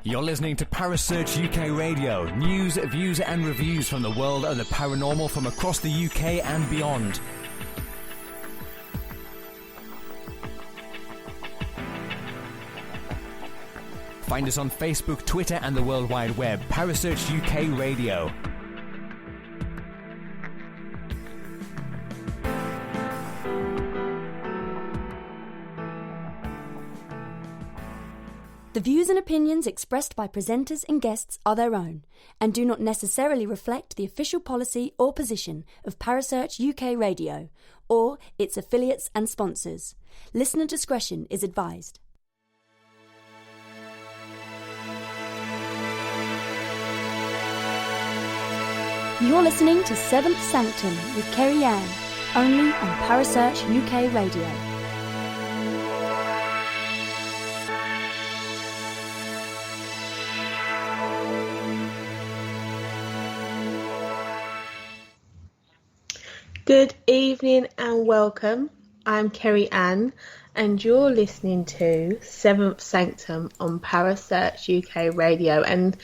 You're listening to Parasearch UK Radio. News, views and reviews from the world of the paranormal from across the UK and beyond. Find us on Facebook, Twitter and the World Wide Web. Parasearch UK Radio. The views and opinions expressed by presenters and guests are their own and do not necessarily reflect the official policy or position of Parasearch UK Radio or its affiliates and sponsors. Listener discretion is advised. You're listening to Seventh Sanctum with Kerry, only on Parasearch UK Radio. Good evening and welcome. I'm Kerry Ann and you're listening to Seventh Sanctum on Parasearch UK Radio. And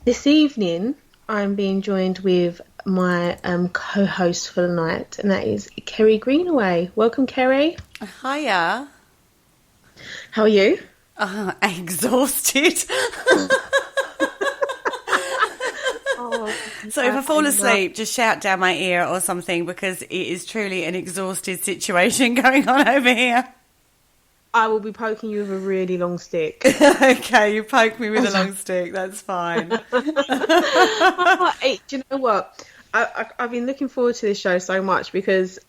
this evening I'm being joined with my co-host for the night, and that is Kerry Greenaway. Welcome, Kerry. Hiya. How are you? Exhausted. So if I fall asleep, just shout down my ear or something, because it is truly an exhausted situation going on over here. I will be poking you with a really long stick. Okay, you poke me with a long stick. That's fine. Hey, do you know what? I've been looking forward to this show so much because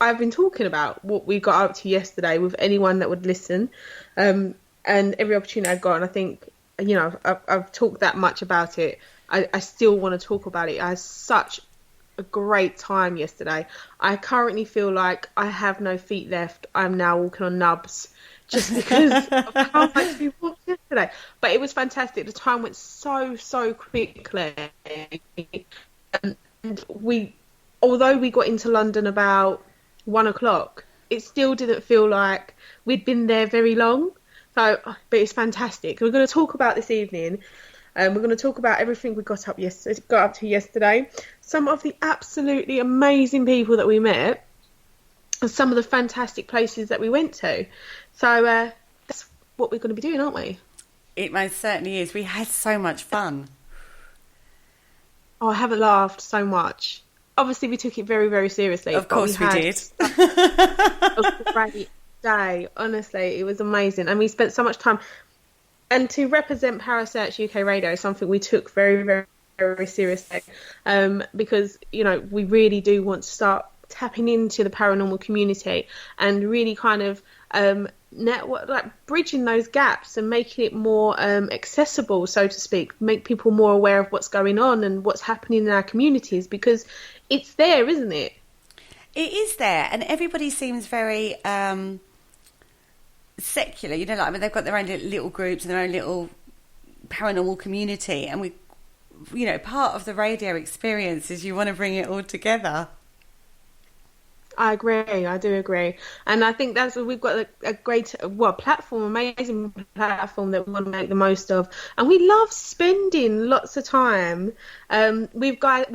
I've been talking about what we got up to yesterday with anyone that would listen, and every opportunity I've got. And I think, you know, I've talked that much about it. I still want to talk about it. I had such a great time yesterday. I currently feel like I have no feet left. I'm now walking on nubs just because of how much we walked yesterday. But it was fantastic. The time went so quickly. And although we got into London about 1:00, it still didn't feel like we'd been there very long. So, but it's fantastic. We're going to talk about this evening. We're going to talk about everything we got up to yesterday, some of the absolutely amazing people that we met, and some of the fantastic places that we went to. So that's what we're going to be doing, aren't we? It most certainly is. We had so much fun. Oh, I haven't laughed so much. Obviously, we took it very, very seriously. Of course we did. It was a great day. Honestly, it was amazing. And we spent so much time. And to represent Parasearch UK Radio is something we took very, very, very seriously, because, you know, we really do want to start tapping into the paranormal community and really kind of network, like bridging those gaps and making it more accessible, so to speak, make people more aware of what's going on and what's happening in our communities, because it's there, isn't it? It is there, and everybody seems very secular, you know, like, I mean, they've got their own little groups and their own little paranormal community, and we, you know, part of the radio experience is you want to bring it all together. I agree. I do agree. And I think that's what we've got a great platform, amazing platform that we want to make the most of. And we love spending lots of time with guys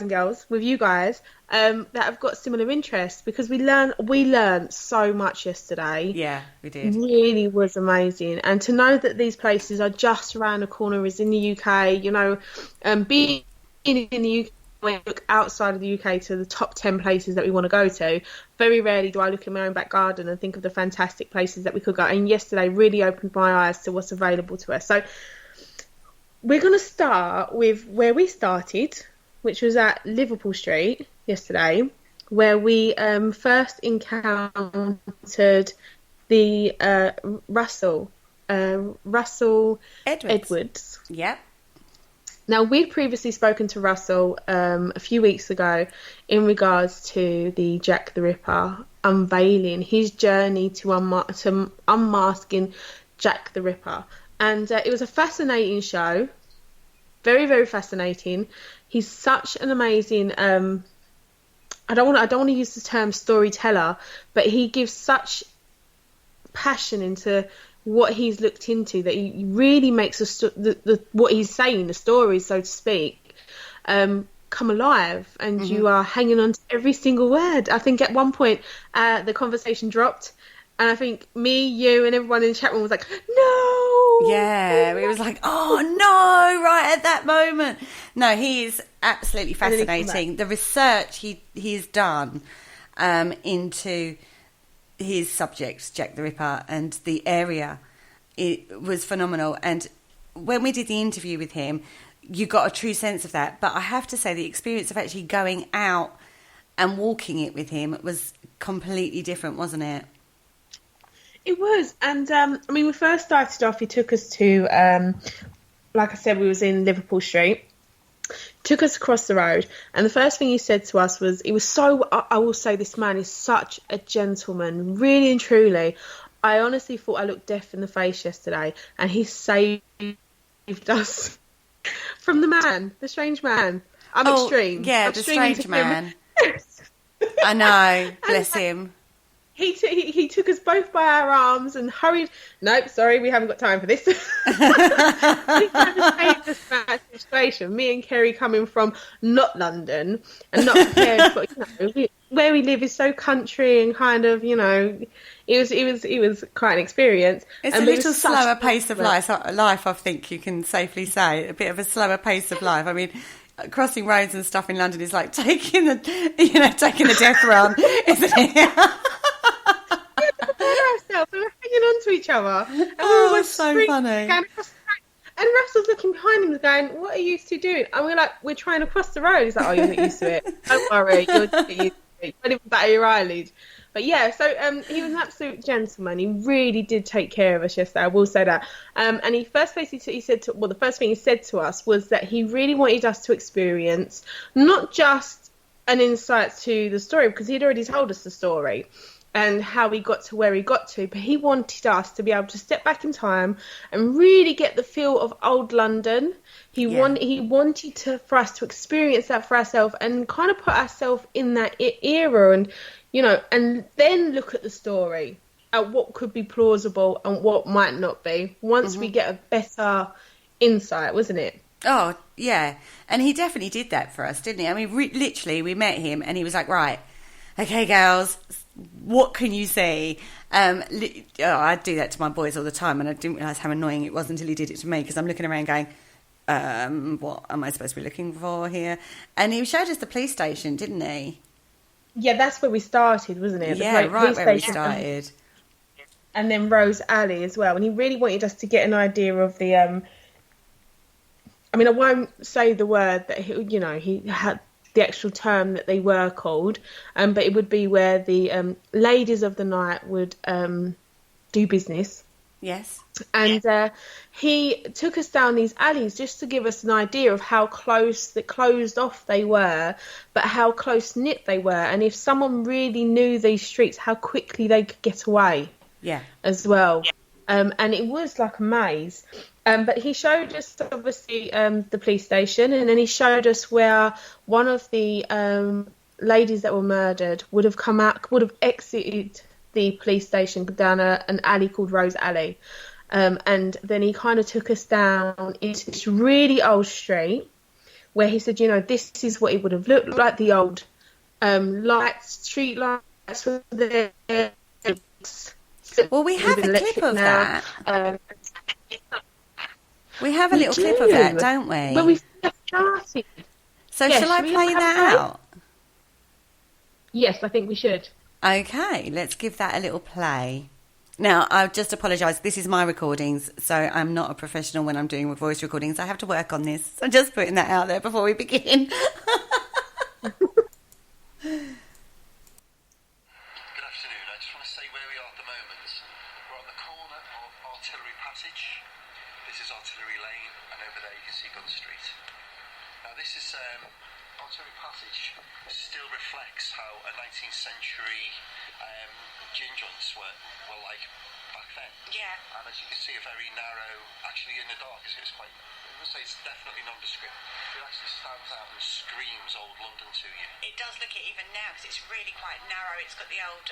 and girls, with you guys, that have got similar interests, because we learned so much yesterday. Yeah, we did. It really was amazing. And to know that these places are just around the corner is in the UK, you know, being in the UK, when I look outside of the UK to the top 10 places that we want to go to, very rarely do I look in my own back garden and think of the fantastic places that we could go. And yesterday really opened my eyes to what's available to us. So we're going to start with where we started, which was at Liverpool Street yesterday, where we first encountered the Russell Edwards. Yep. Now, we'd previously spoken to Russell a few weeks ago in regards to the Jack the Ripper unveiling, his journey to unmasking Jack the Ripper. And it was a fascinating show. very, very fascinating. He's such an amazing. I don't want to use the term storyteller, but he gives such passion into what he's looked into that he really makes what he's saying, the story, so to speak, come alive, and you are hanging on to every single word. I think at one point the conversation dropped, and I think me, you, and everyone in the chat room was like, no! Yeah, it was like, oh no, right at that moment. No, he is absolutely fascinating. The research he's done into his subject, Jack the Ripper, and the area, it was phenomenal. And when we did the interview with him, you got a true sense of that. But I have to say, the experience of actually going out and walking it with him was completely different, wasn't it? It was. And I mean, we first started off, he took us to, like I said, we was in Liverpool Street, took us across the road, and the first thing he said to us was, he was so, I will say, this man is such a gentleman, really and truly. I honestly thought I looked deaf in the face yesterday, and he saved us from the strange man. I'm extreme. Yeah, I'm the extreme strange man. I know, bless him. He took us both by our arms and hurried. Nope, sorry, we haven't got time for this. He tried to save us from that situation. Me and Kerry coming from not London and not prepared for, where we live is so country and kind of, it was quite an experience. It's a little slower pace of life, I think you can safely say. A bit of a slower pace of life. I mean, crossing roads and stuff in London is like taking the death run, isn't it? Ourselves, we were hanging on to each other, and we were always so funny. And Russell's looking behind him, going, "What are you two doing?" And we're like, "We're trying to cross the road." He's like, "Oh, you're not used to it. Don't worry, you're used to it. You won't even batter your eyelid." But yeah, so he was an absolute gentleman. He really did take care of us yesterday, I will say that. And the first thing he said to us was that he really wanted us to experience not just an insight to the story, because he'd already told us the story and how he got to where he got to, but he wanted us to be able to step back in time and really get the feel of old London. He wanted for us to experience that for ourselves and kind of put ourselves in that era, and and then look at the story, at what could be plausible and what might not be, once we get a better insight, wasn't it? Oh, yeah. And he definitely did that for us, didn't he? I mean, literally, we met him and he was like, right, okay, girls, what can you see? I do that to my boys all the time, and I didn't realise how annoying it was until he did it to me, because I'm looking around going, what am I supposed to be looking for here? And he showed us the police station, didn't he? Yeah, that's where we started, wasn't it? Yeah, right where we started. And then Rose Alley as well. And he really wanted us to get an idea of the... I mean, I won't say the word that he had the actual term that they were called, but it would be where the ladies of the night would do business. Yes. And he took us down these alleys just to give us an idea of how closed off they were, but how close-knit they were. And if someone really knew these streets, how quickly they could get away. Yeah. As well. And it was like a maze. But he showed us, obviously, the police station, and then he showed us where one of the ladies that were murdered would have exited the police station down an alley called Rose Alley. And then he kind of took us down into this really old street where he said, this is what it would have looked like. The old street lights were there. Well, we have a clip of that. We have a little clip of that, don't we? When we started. So shall I play that out? Yes, I think we should. Okay, let's give that a little play. Now, I just apologise. This is my recordings, so I'm not a professional when I'm doing voice recordings. I have to work on this. So just putting that out there before we begin. Good afternoon. I just want to say where we are at the moment. We're on the corner of Artillery Passage. This is Artillery Lane, and over there you can see Gun Street. Now this is Artillery Passage. Still reflects how a 19th century gin joints were like back then. Yeah. And as you can see, a very narrow, actually in the dark, it's quite, I would say it's definitely nondescript. It actually stands out and screams old London to you. It does look it even now, because it's really quite narrow. It's got the old,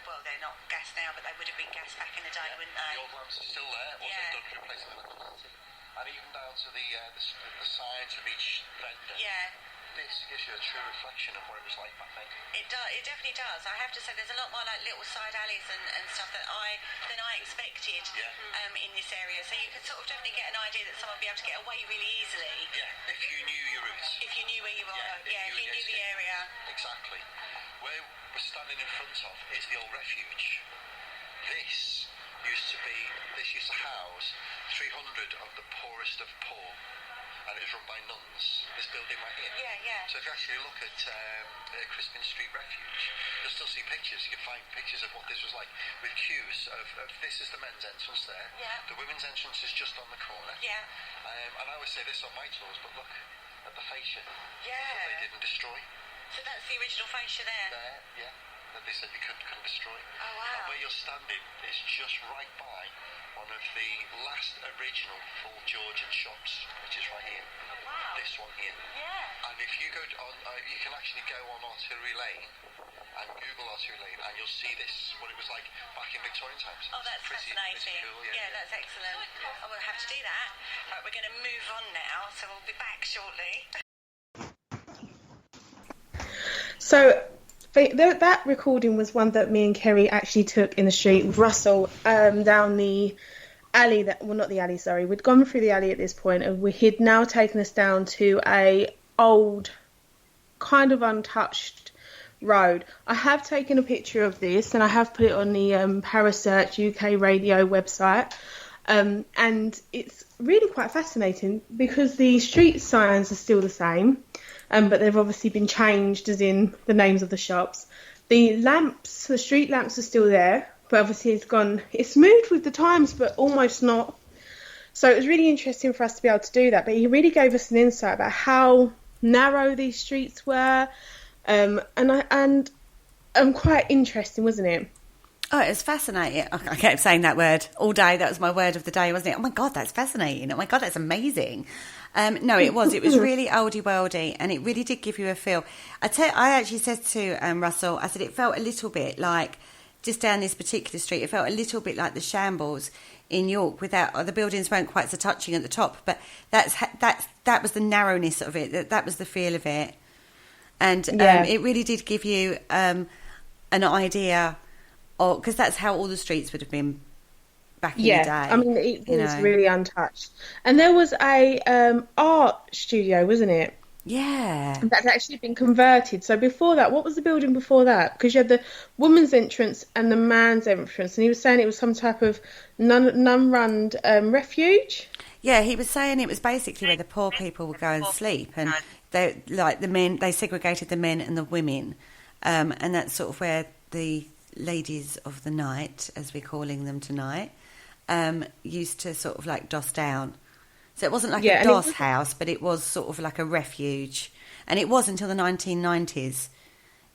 well, they're not gas now, but they would have been gas back in the day, wouldn't they? The old lamps are still there, also done to replace them with electricity. And even down to the sides of each vendor. Yeah. This gives you a true reflection of what it was like back then. It does. It definitely does. I have to say, there's a lot more like little side alleys and stuff than I expected in this area. So you could sort of definitely get an idea that someone would be able to get away really easily. Yeah, if you knew your routes. If you knew where you are. Yeah, if you knew the area. Exactly. Where we're standing in front of is the old refuge. This used to house 300 of the poorest of poor. And it was run by nuns, this building right here. Yeah, yeah. So if you actually look at Crispin Street Refuge, you'll still see pictures. You can find pictures of what this was like, with queues of this is the men's entrance there. Yeah. The women's entrance is just on the corner. Yeah. And I always say this on my tours, but look at the fascia Yeah. that they didn't destroy. So that's the original fascia there? There, yeah. That they said you couldn't destroy. Oh, wow. And where you're standing is just right by one of the last original full Georgian shops, which is right here. Oh, wow. This one here. Yeah. And if you go on, you can actually go on Artillery Lane and Google Artillery Lane, and you'll see this, what it was like back in Victorian times. Oh, that's pretty fascinating. cool, Yeah, that's excellent. Oh, we'll have to do that. Right, we're going to move on now, so we'll be back shortly. So that recording was one that me and Kerry actually took in the street with Russell down the alley. Not the alley, sorry. We'd gone through the alley at this point, and he'd now taken us down to a old, kind of untouched road. I have taken a picture of this, and I have put it on the Parasearch UK radio website. And it's really quite fascinating because the street signs are still the same, but they've obviously been changed, as in the names of the shops. The lamps, the street lamps are still there, but obviously it's moved with the times, but almost not. So it was really interesting for us to be able to do that, but he really gave us an insight about how narrow these streets were, and quite interesting, wasn't it? Oh, it was fascinating. I kept saying that word all day. That was my word of the day, wasn't it? Oh my God, that's fascinating. Oh my God, that's amazing. No, it was. It was really oldie worldy, and it really did give you a feel. I actually said to Russell, I said it felt a little bit like, just down this particular street, it felt a little bit like the Shambles in York. Without the buildings weren't quite so touching at the top, but that was the narrowness of it. That was the feel of it, and it really did give you an idea. Because that's how all the streets would have been back in the day. I mean, it was really untouched. And there was a art studio, wasn't it? Yeah. That's actually been converted. So before that, what was the building before that? Because you had the woman's entrance and the man's entrance. And he was saying it was some type of nun-run refuge. Yeah, he was saying it was basically where the poor people would go and sleep. And they segregated the men and the women. And that's sort of where the ladies of the night, as we're calling them tonight, used to sort of like doss down. So it wasn't like a doss house, but it was sort of like a refuge. And it was until the 1990s.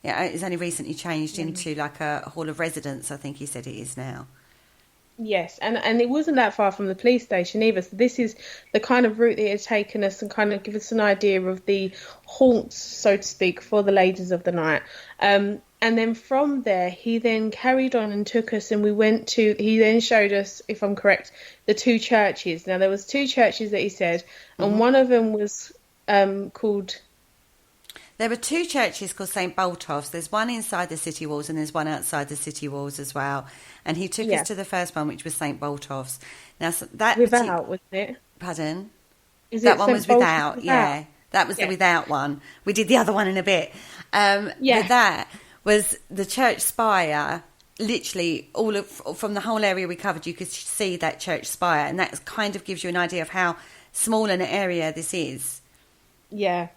Yeah, it's only recently changed into like a hall of residence, I think he said it is now. Yes, and it wasn't that far from the police station either. So this is the kind of route that it had taken us and kind of give us an idea of the haunts, so to speak, for the ladies of the night. And then from there, he then carried on and took us, and he then showed us, if I'm correct, the two churches. Now, there was two churches that he said, and one of them was called... There were two churches called St Botolph's. There's one inside the city walls and there's one outside the city walls as well. And he took us to the first one, which was St Botolph's. Now, so that without, wasn't it? Pardon? That one was without, yeah. That was the without one. We did the other one in a bit. But that was the church spire. Literally, from the whole area we covered, you could see that church spire, and that kind of gives you an idea of how small an area this is. Yeah.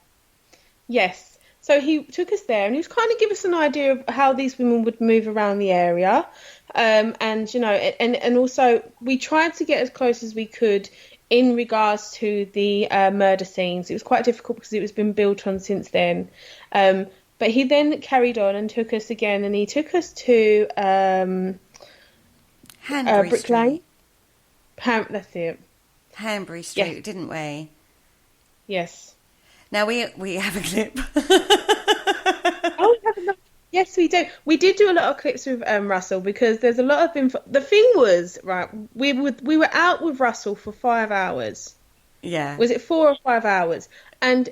Yes. So he took us there, and he was kind of give us an idea of how these women would move around the area, and and also we tried to get as close as we could in regards to the murder scenes. It was quite difficult because it was been built on since then. But he then carried on and took us again, and he took us to... Brick Lane. That's it. Hanbury Street, didn't we? Yes. Now we have a clip. Oh, we have enough. Yes, we do. We did do a lot of clips with Russell because there's a lot of info. The thing was, right, we were out with Russell for 5 hours. Yeah. Was it 4 or 5 hours? And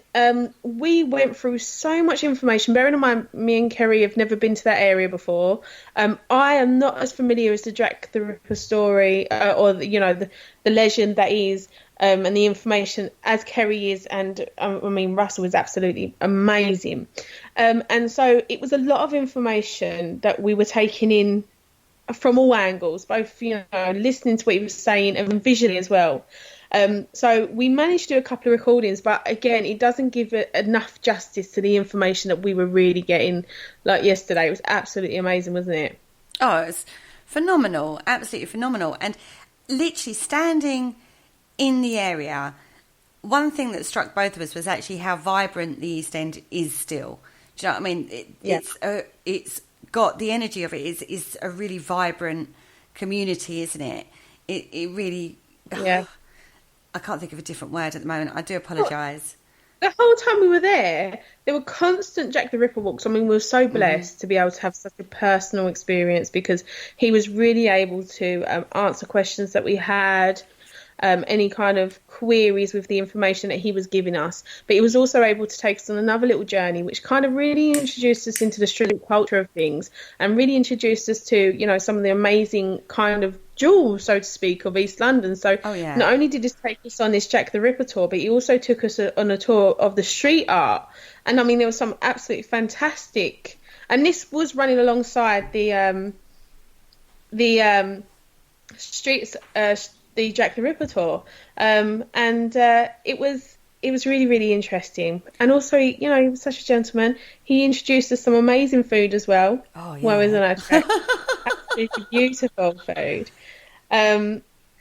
we went through so much information. Bearing in mind, me and Kerry have never been to that area before. I am not as familiar as the Jack the Ripper story or the legend that is and the information as Kerry is. And Russell is absolutely amazing. And so it was a lot of information that we were taking in from all angles, both listening to what he was saying and visually as well. So we managed to do a couple of recordings, but again, it doesn't give it enough justice to the information that we were really getting. Like yesterday, it was absolutely amazing, wasn't it? Oh, it was phenomenal, absolutely phenomenal. And literally standing in the area, one thing that struck both of us was actually how vibrant the East End is still. Do you know what I mean? It's got the energy of it. Is a really vibrant community, isn't it? It really. Yeah. I can't think of a different word at the moment. I do apologise. The whole time we were there were constant Jack the Ripper walks. We were so blessed to be able to have such a personal experience because he was really able to answer questions that we had, any kind of queries with the information that he was giving us. But he was also able to take us on another little journey, which kind of really introduced us into the street culture of things and really introduced us to, some of the amazing kind of jewels, so to speak, of East London. So not only did he take us on this Jack the Ripper tour, but he also took us on a tour of the street art. And there was some absolutely fantastic, and this was running alongside the streets, the Jack the Ripper tour, and it was really, really interesting. And also, he was such a gentleman. He introduced us some amazing food as well. Oh yeah, well, wasn't it? Absolutely beautiful food.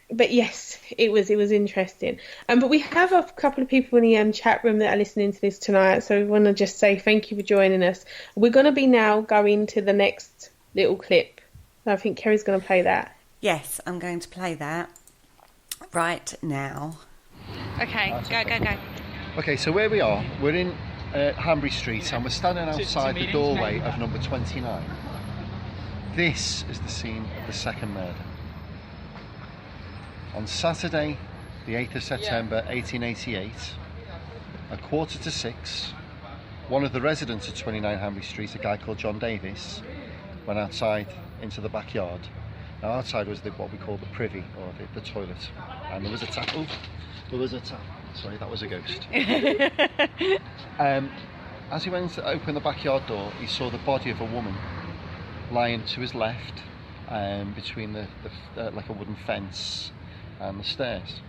But yes, it was interesting. But we have a couple of people in the chat room that are listening to this tonight, so we want to just say thank you for joining us. We're going to be now going to the next little clip. I think Kerry's going to play that. Yes, I'm going to play that right now. Okay, go. Okay, so where we are, we're in Hanbury Street and we're standing outside the doorway of number 29. This is the scene of the second murder. On Saturday, the 8th of September 1888, at 5:45, one of the residents of 29 Hanbury Street, a guy called John Davis, went outside into the backyard. Now outside was what we call the privy, or the toilet, and there was a tap. Sorry, that was a ghost. As he went to open the backyard door, he saw the body of a woman lying to his left, between the like a wooden fence and the stairs.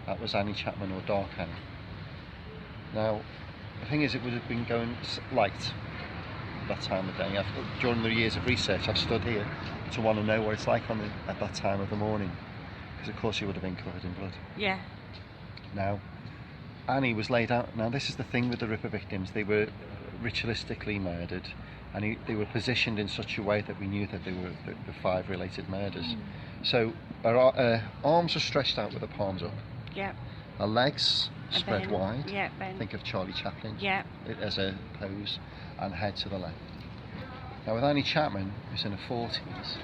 That was Annie Chapman, or Dark Annie. Now, the thing is, it would have been going light that time of day. During the years of research, I've stood here to want to know what it's like at that time of the morning, because of course he would have been covered in blood. Yeah. Now, Annie was laid out. Now, this is the thing with the Ripper victims: they were ritualistically murdered, and they were positioned in such a way that we knew that they were the 5 related murders. So her arms are stretched out with her palms up. Yeah. Her legs spread wide. Yeah. Think of Charlie Chaplin. Yeah. As a pose, and head to the left. Now with Annie Chapman, who's in her 40s,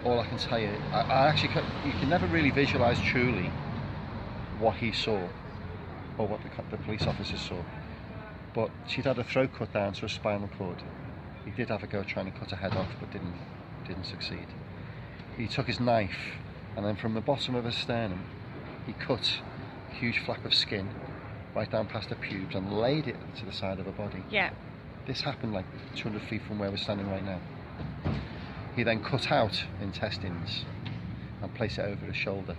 all I can tell you, you can never really visualise truly what he saw, or what the police officers saw. But she'd had her throat cut down to her spinal cord. He did have a go trying to cut her head off, but didn't succeed. He took his knife, and then from the bottom of her sternum, he cut a huge flap of skin right down past her pubes and laid it to the side of her body. Yeah. This happened like 200 feet from where we're standing right now. He then cut out intestines and placed it over her shoulder.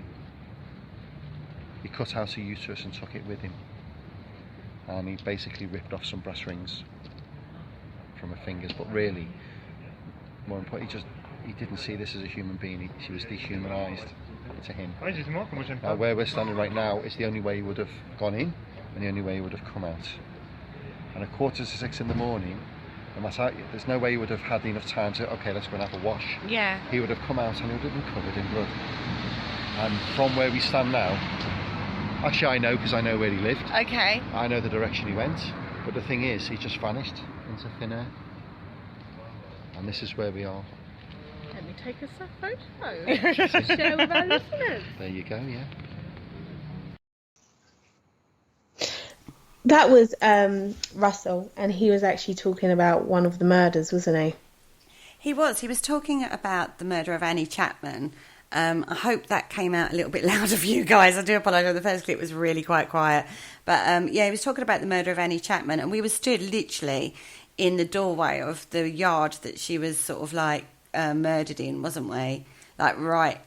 He cut out her uterus and took it with him. And he basically ripped off some brass rings from her fingers, but really, more importantly, he didn't see this as a human being. She was dehumanised to him. Now, where we're standing right now is the only way he would have gone in, and the only way he would have come out. And at 5:45 in the morning, No matter, there's no way he would have had enough time to, okay, let's go and have a wash. Yeah. He would have come out and he would have been covered in blood. And from where we stand now, actually I know, because I know where he lived. Okay. I know the direction he went. But the thing is, he just vanished into thin air. And this is where we are. Let me take a photo to share with our listeners. There you go, yeah. That was Russell, and he was actually talking about one of the murders, wasn't he? He was. He was talking about the murder of Annie Chapman. I hope that came out a little bit louder for you guys. I do apologise. The first clip was really quite quiet. But yeah, he was talking about the murder of Annie Chapman, and we were stood literally in the doorway of the yard that she was sort of like murdered in, wasn't we? Like right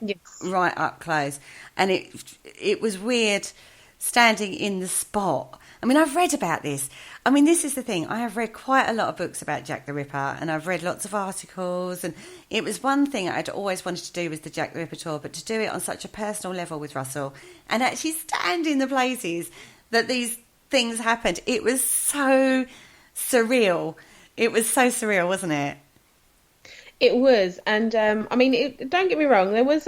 up close. And it was weird standing in the spot. I mean, I've read about this. I mean, this is the thing. I have read quite a lot of books about Jack the Ripper, and I've read lots of articles, and it was one thing I'd always wanted to do was the Jack the Ripper tour, but to do it on such a personal level with Russell and actually stand in the places that these things happened, it was so surreal. It was so surreal, wasn't it? It was, and I mean, don't get me wrong. There was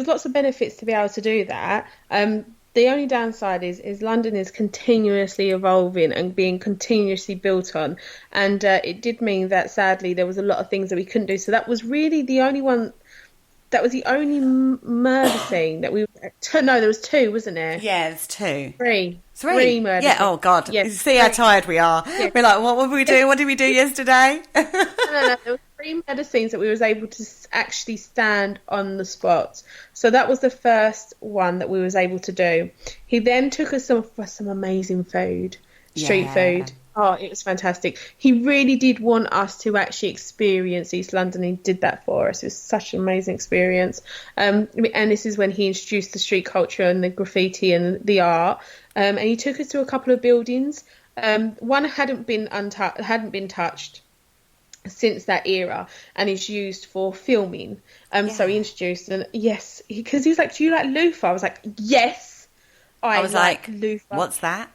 lots of benefits to be able to do that. The only downside is London is continuously evolving and being continuously built on, and it did mean that sadly there was a lot of things that we couldn't do. So that was really the only one. That was the only murder scene that we. No, there was two, wasn't there? Yeah, there's two. Three murders. Yeah. Oh God. Yes, you see how tired we are. Yeah. We're like, what were we doing? What did we do yesterday? No. There were 3 murder scenes that we was able to actually stand on the spot. So that was the first one that we was able to do. He then took us for some amazing food, street food. Oh, it was fantastic. He really did want us to actually experience East London. He did that for us. It was such an amazing experience. And this is when he introduced the street culture and the graffiti and the art. And he took us to a couple of buildings. One hadn't been touched since that era, and is used for filming. So he introduced, and yes, because he was like, "Do you like loofah?" I was like, "Yes, I was like loofah." What's that?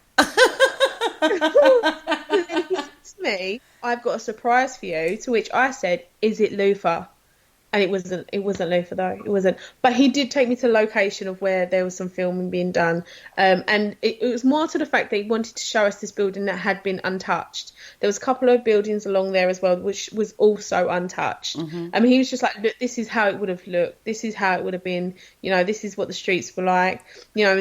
And then he said to me, "I've got a surprise for you." To which I said, "Is it loofah?" And it wasn't loofah though. It wasn't. But he did take me to the location of where there was some filming being done. And it was more to the fact that he wanted to show us this building that had been untouched. There was a couple of buildings along there as well, which was also untouched. Mm-hmm. I mean, he was just like, look, this is how it would have looked. This is how it would have been. You know, this is what the streets were like. You know,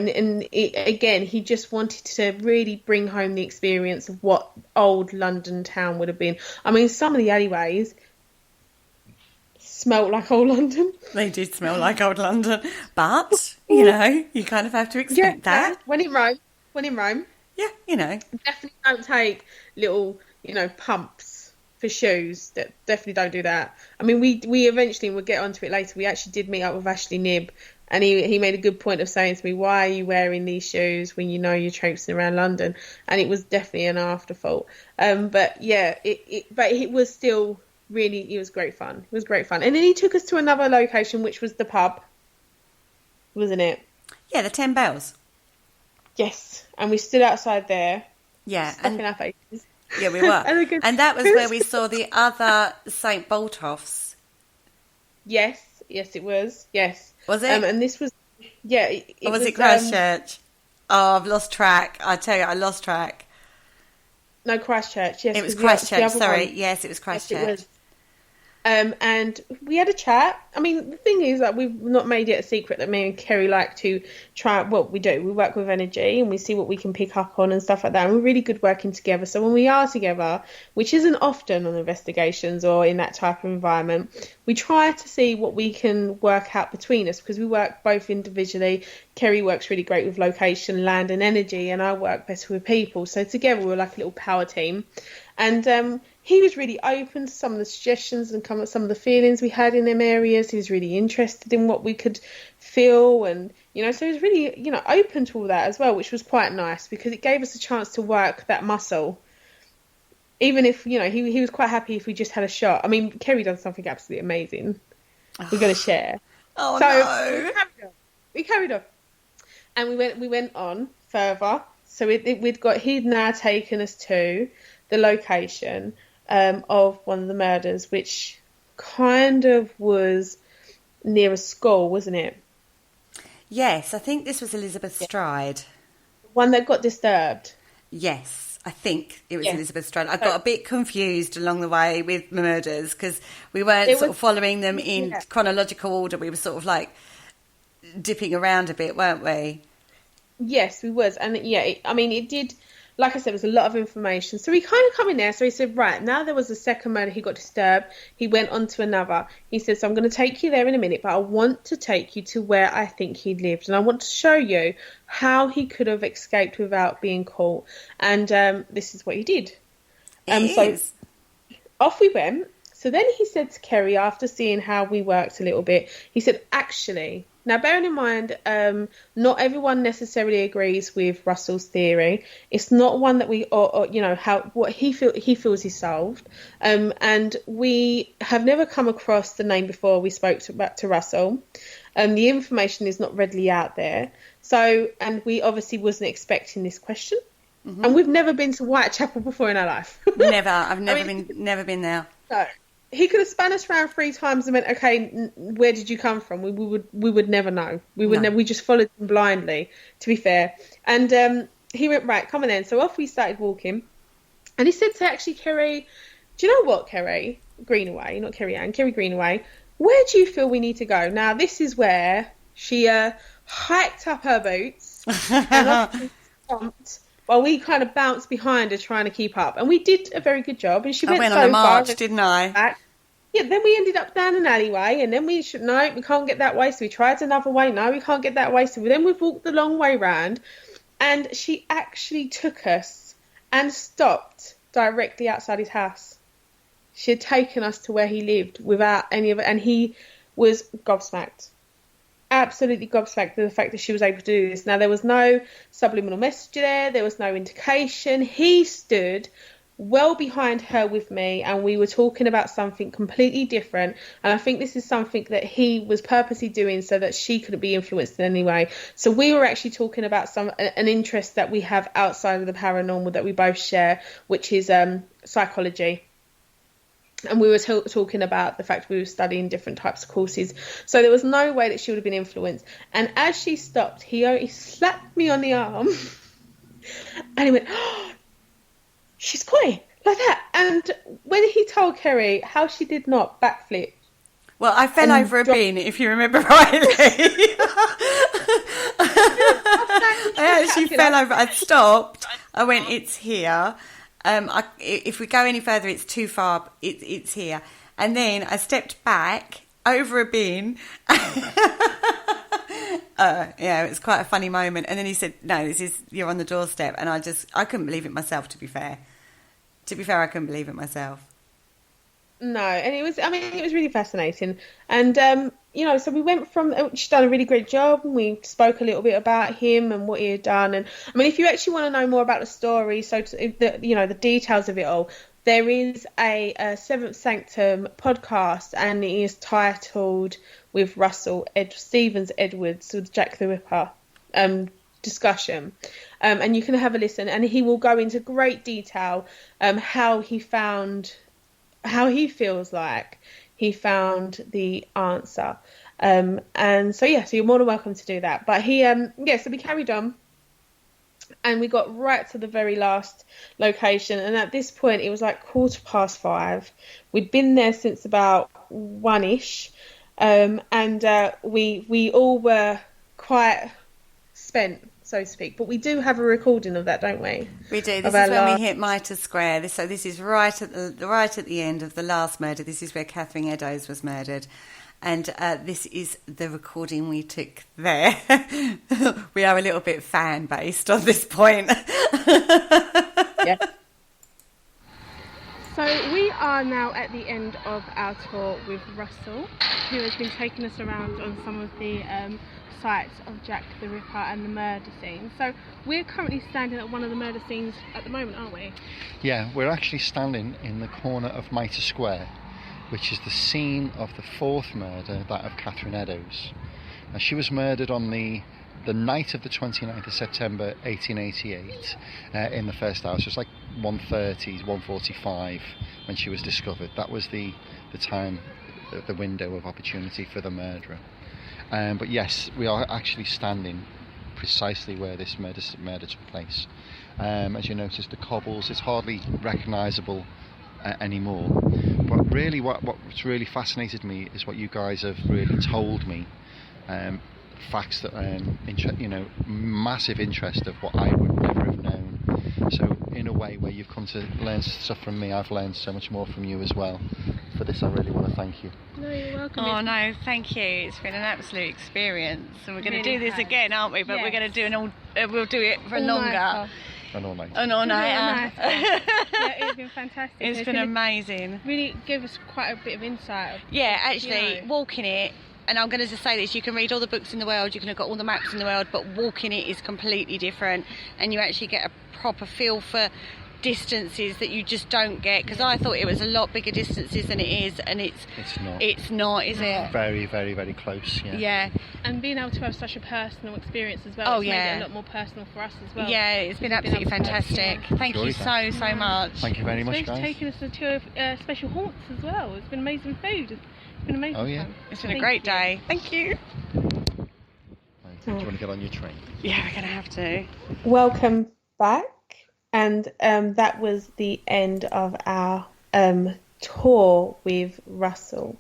again, he just wanted to really bring home the experience of what old London town would have been. I mean, some of the alleyways smelt like old London. They did smell like old London, but you know, you kind of have to expect that. When in Rome. Yeah, you know. Definitely don't take little, pumps for shoes. Definitely don't do that. I mean, we eventually, we'll get onto it later, we actually did meet up with Ashley Knibb, and he made a good point of saying to me, "Why are you wearing these shoes when you know you're traipsing around London?" And it was definitely an afterthought. But yeah, it was still really, it was great fun. It was great fun. And then he took us to another location, which was the pub, wasn't it? Yeah, the 10 Bells. Yes, and we stood outside there. Yeah, stuck in our faces. Yeah, we were. And that was where we saw the other St Botolphs. Yes, it was. Yes. Was it? And this was, yeah. Or was it Christchurch? Oh, I've lost track. I tell you, I lost track. No, Christchurch. Yes, it was Christchurch. Sorry, yes, it was Christchurch. Yes, it was. And we had a chat. I mean, the thing is that we've not made it a secret that me and Kerry like to try. Well, we do. We work with energy and we see what we can pick up on and stuff like that. And we're really good working together. So when we are together, which isn't often on investigations or in that type of environment, we try to see what we can work out between us, because we work both individually. Kerry works really great with location, land and energy, and I work better with people. So together we're like a little power team. And he was really open to some of the suggestions and some of the feelings we had in them areas. He was really interested in what we could feel, and so he was really open to all that as well, which was quite nice, because it gave us a chance to work that muscle. Even if he was quite happy if we just had a shot. I mean, Kerry done something absolutely amazing. We're going to share. Oh so no! We carried on, and we went on further. So he'd now taken us to the location of one of the murders, which kind of was near a school, wasn't it? Yes, I think this was Elizabeth Stride. One that got disturbed. Yes, I think it was Elizabeth Stride. I got a bit confused along the way with murders because we weren't sort of following them in chronological order. We were sort of like dipping around a bit, weren't we? Yes, we was. And it did, like I said, it was a lot of information. So he kind of come in there. So he said, right, now there was a second murder. He got disturbed. He went on to another. He said, so I'm going to take you there in a minute, but I want to take you to where I think he lived. And I want to show you how he could have escaped without being caught. And this is what he did. So off we went. So then he said to Kerry, after seeing how we worked a little bit, he said, actually... Now, bearing in mind, not everyone necessarily agrees with Russell's theory. It's not one that we, what he feels he solved. And we have never come across the name before we spoke to Russell. The information is not readily out there. So, and we obviously wasn't expecting this question. Mm-hmm. And we've never been to Whitechapel before in our life. Never. I've never been there. No. He could have spun us around 3 times and went, okay, where did you come from? We would never know. We just followed him blindly, to be fair. And he went, right, come on then. So off we started walking. And he said to actually Kerry, do you know what, Kerry? Greenaway, not Kerry Ann, Kerry Greenaway, where do you feel we need to go? Now, this is where she hiked up her boots and stomped while we kind of bounced behind her trying to keep up. And we did a very good job. And she went on a march, didn't I? Back. Yeah, then we ended up down an alleyway, and then we can't get that way, so we tried another way. No, we can't get that way, so then we've walked the long way round, and she actually took us and stopped directly outside his house. She had taken us to where he lived without any of it, and he was gobsmacked. Absolutely gobsmacked at the fact that she was able to do this. Now, there was no subliminal message there was no indication. He stood well behind her with me, and we were talking about something completely different, and I think this is something that he was purposely doing so that she couldn't be influenced in any way. So we were actually talking about an interest that we have outside of the paranormal that we both share, which is psychology. And we were talking about the fact we were studying different types of courses. So there was no way that she would have been influenced. And as she stopped, he slapped me on the arm and he went, oh, she's going like that. And when he told Kerry how she did not backflip. Well, I fell over a bin, if you remember rightly. I actually fell over. I stopped. I went, it's here. If we go any further, it's too far. It's here. And then I stepped back over a bin. It was quite a funny moment. And then he said, no, you're on the doorstep. And I couldn't believe it myself, to be fair. I couldn't believe it myself. No, and it was really fascinating. And, so we went she's done a really great job, and we spoke a little bit about him and what he had done. And, if you actually want to know more about the story, the details of it all, there is a Seventh Sanctum podcast, and it is titled with Russell Stevens Edwards with Jack the Ripper discussion. And you can have a listen, and he will go into great detail how he feels like he found the answer. So you're more than welcome to do that. But so we carried on, and we got right to the very last location. And at this point, it was like 5:15. We'd been there since about 1ish. We all were quite spent, so to speak. But we do have a recording of that, don't we? We do. This is when we hit Mitre Square. This is right at the end of the last murder. This is where Catherine Eddowes was murdered. And this is the recording we took there. We are a little bit fan-based on this point. Yeah. So we are now at the end of our tour with Russell, who has been taking us around on some of the sites of Jack the Ripper and the murder scene. So we're currently standing at one of the murder scenes at the moment, aren't we? Yeah, we're actually standing in the corner of Mitre Square, which is the scene of the 4th murder, that of Catherine Eddowes. Now, she was murdered on the the night of the 29th of September 1888 in the first house. It was like 1:30, 1:45 when she was discovered. That was the time, the window of opportunity for the murderer. But yes, we are actually standing precisely where this murder took place. As you notice, the cobbles, it's hardly recognisable anymore. But really what's really fascinated me is what you guys have really told me. Facts that massive interest of what I would never have known. So in a way where you've come to learn stuff from me, I've learned so much more from you as well. For this I really want to thank you. No, you're welcome. Oh no, thank you. It's been an absolute experience, and we're going to do this again, aren't we? But we're going to do we'll do it for longer. An all-nighter. An all-nighter. Yeah, it's been fantastic. It's been amazing. Really gave us quite a bit of insight. Yeah, actually, walking it, and I'm going to just say this, you can read all the books in the world, you can look at all the maps in the world, but walking it is completely different, and you actually get a proper feel for distances that you just don't get, because I thought it was a lot bigger distances than it is, and it's not, is it? Very, very, very close. Yeah. And being able to have such a personal experience as well, it's made it a lot more personal for us as well. Yeah, it's been absolutely fantastic. Thank you so much. Thank you very much, guys. Taking us to tour of special haunts as well. It's been amazing food. It's been amazing. Oh yeah. Fun. It's been a great day. Thank you. Do you want to get on your train? Yeah, we're going to have to. Welcome back. And that was the end of our tour with Russell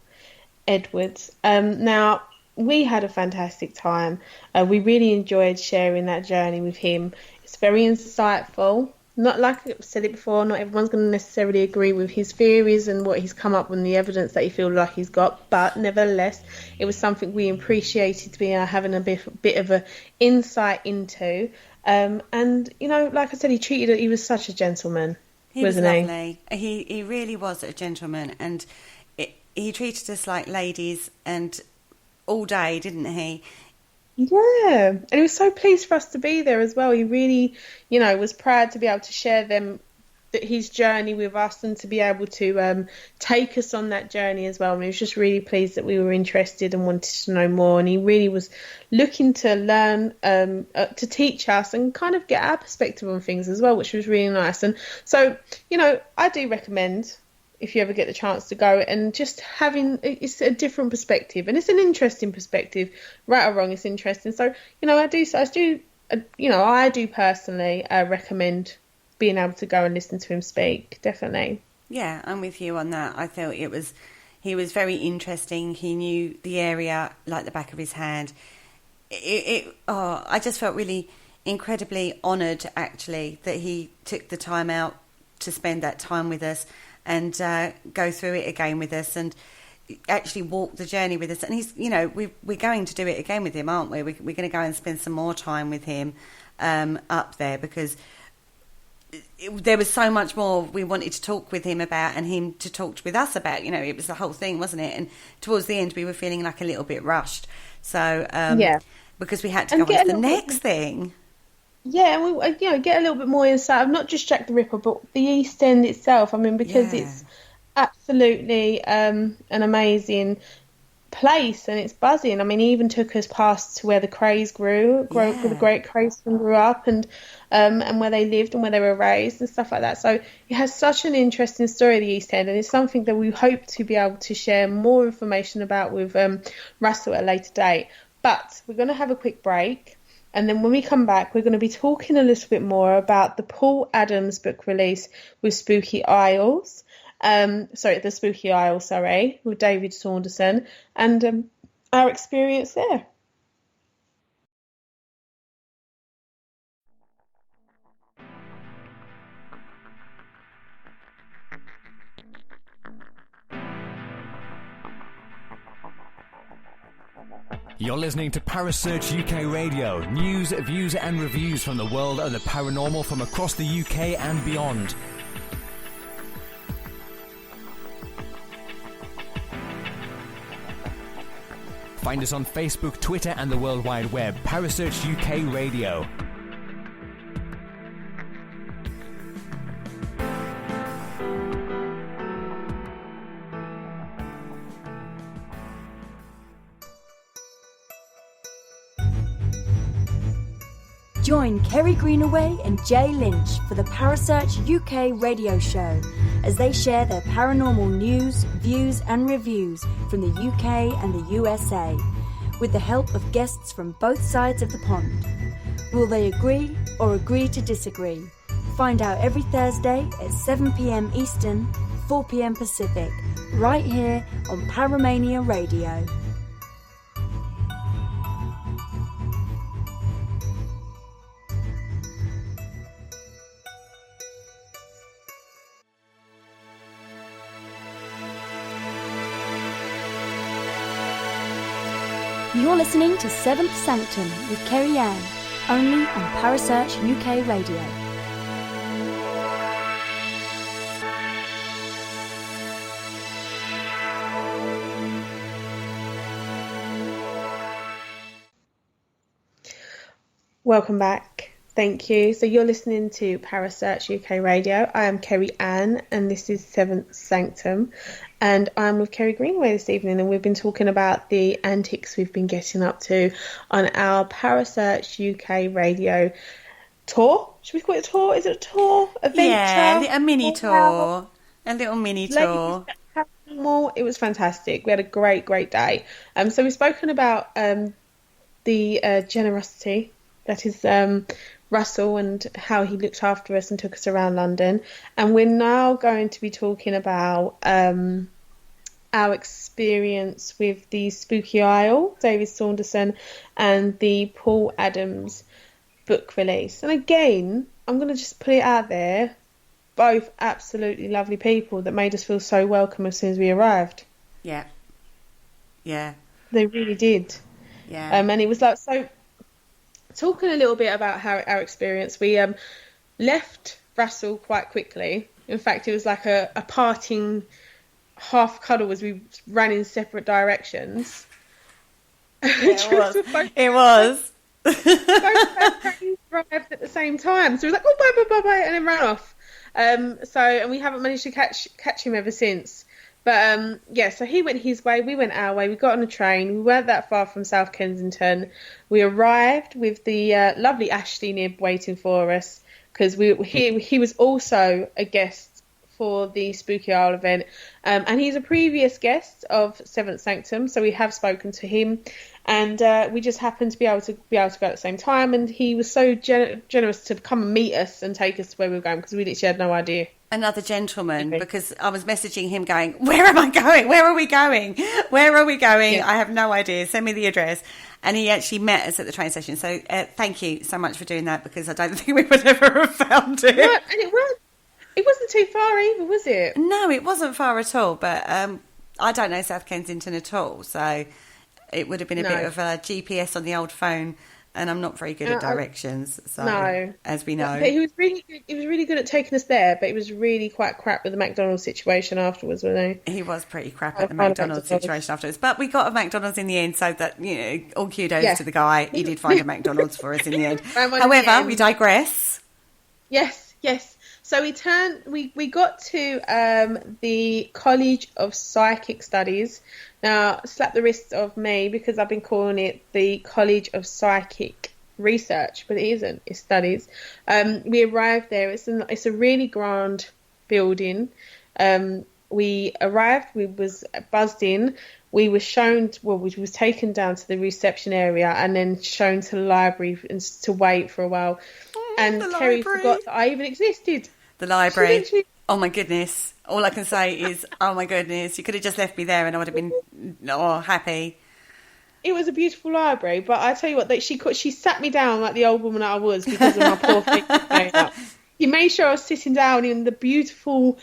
Edwards. Now, we had a fantastic time. We really enjoyed sharing that journey with him. It's very insightful. Not like I've said it before, not everyone's going to necessarily agree with his theories and what he's come up with and the evidence that he feels like he's got, but nevertheless, it was something we appreciated to be having a bit of a insight into. And, you know, like I said, he was such a gentleman, wasn't he? He was lovely. He really was a gentleman, and he treated us like ladies and all day, didn't he? Yeah, and he was so pleased for us to be there as well. He really, you know, was proud to be able to share his journey with us and to be able to take us on that journey as well. And he was just really pleased that we were interested and wanted to know more. And he really was looking to learn, to teach us and kind of get our perspective on things as well, which was really nice. And so, you know, I do recommend, if you ever get the chance to go, and just it's a different perspective, and it's an interesting perspective, right or wrong, it's interesting. So, you know, I do personally recommend being able to go and listen to him speak, definitely. Yeah, I'm with you on that. I felt he was very interesting. He knew the area like the back of his hand. I just felt really incredibly honoured, actually, that he took the time out to spend that time with us and go through it again with us and actually walk the journey with us. And he's, you know, we're going to do it again with him, aren't we? We're going to go and spend some more time with him up there, because there was so much more we wanted to talk with him about and him to talk with us about. You know, it was the whole thing, wasn't it? And towards the end, we were feeling like a little bit rushed. So, because we had to go on to the next thing. Yeah, and we, you know, get a little bit more insight of not just Jack the Ripper, but the East End itself. I mean, because it's absolutely an amazing place and it's buzzing. I mean, he even took us past to where the Crays where the Great Craysmen grew up, and where they lived and where they were raised and stuff like that. So it has such an interesting story, the East End, and it's something that we hope to be able to share more information about with Russell at a later date. But we're going to have a quick break. And then when we come back, we're going to be talking a little bit more about the Paul Adams book release with Spooky Isles. The Spooky Isles, with David Saunderson, and our experience there. You're listening to Parasearch UK Radio. News, views and reviews from the world of the paranormal from across the UK and beyond. Find us on Facebook, Twitter and the World Wide Web. Parasearch UK Radio. Join Kerry Greenaway and Jay Lynch for the Parasearch UK radio show as they share their paranormal news, views and reviews from the UK and the USA, with the help of guests from both sides of the pond. Will they agree or agree to disagree? Find out every Thursday at 7 p.m. Eastern, 4 p.m. Pacific, right here on Paramania Radio. You're listening to Seventh Sanctum with Kerry Ann, only on Parasearch UK Radio. Welcome back. Thank you. So you're listening to Parasearch UK Radio. I am Kerry Ann and this is Seventh Sanctum. And I'm with Kerry Greenaway this evening, and we've been talking about the antics we've been getting up to on our Parasearch UK Radio tour. Should we call it a tour? Is it a tour? Adventure? Yeah, a mini tour. A little mini tour. It was fantastic. We had a great day. So we've spoken about the generosity that is Russell and how he looked after us and took us around London. And we're now going to be talking about our experience with the Spooky Isle, David Saunderson, and the Paul Adams book release. And again, I'm going to just put it out there, both absolutely lovely people that made us feel so welcome as soon as we arrived. Yeah. Yeah. They really did. Yeah. And it was like, so talking a little bit about how our experience, we left Russell quite quickly. In fact, it was like a parting half cuddle as we ran in separate directions. Yeah, it was. Both our trains arrived at the same time, so we were like, oh, bye, and then ran off. And we haven't managed to catch him ever since. But so he went his way, we went our way. We got on a train. We weren't that far from South Kensington. We arrived with the lovely Ashley Knibb waiting for us, because he was also a guest for the Spooky Isle event, and he's a previous guest of Seventh Sanctum, so we have spoken to him, and we just happened to be able to go at the same time, and he was so generous to come and meet us and take us to where we were going, because we literally had no idea. Another gentleman, because I was messaging him going, where am I going? Where are we going? Where are we going? Yeah. I have no idea. Send me the address. And he actually met us at the train station. So thank you so much for doing that, because I don't think we would ever have found it. No, and it wasn't too far either, was it? No, it wasn't far at all. But I don't know South Kensington at all. So it would have been a bit of a GPS on the old phone. And I'm not very good at directions, so as we know. But he was really good. He was really good at taking us there, but he was really quite crap with the McDonald's situation afterwards, wasn't he? He was pretty crap at the McDonald's situation afterwards. But we got a McDonald's in the end, so that, all kudos to the guy. He did find a McDonald's for us in the end. However, we digress. Yes. So we got to the College of Psychic Studies. Now, slap the wrist of me, because I've been calling it the College of Psychic Research, but it isn't. It's studies. We arrived there. It's a really grand building. We arrived. We was buzzed in. We were shown. We was taken down to the reception area and then shown to the library and to wait for a while. And Kerry forgot that I even existed. The library. Oh my goodness. All I can say is, oh my goodness, you could have just left me there and I would have been happy. It was a beautiful library, but I tell you what, she sat me down like the old woman that I was, because of my poor feet going up. She made sure I was sitting down in the beautiful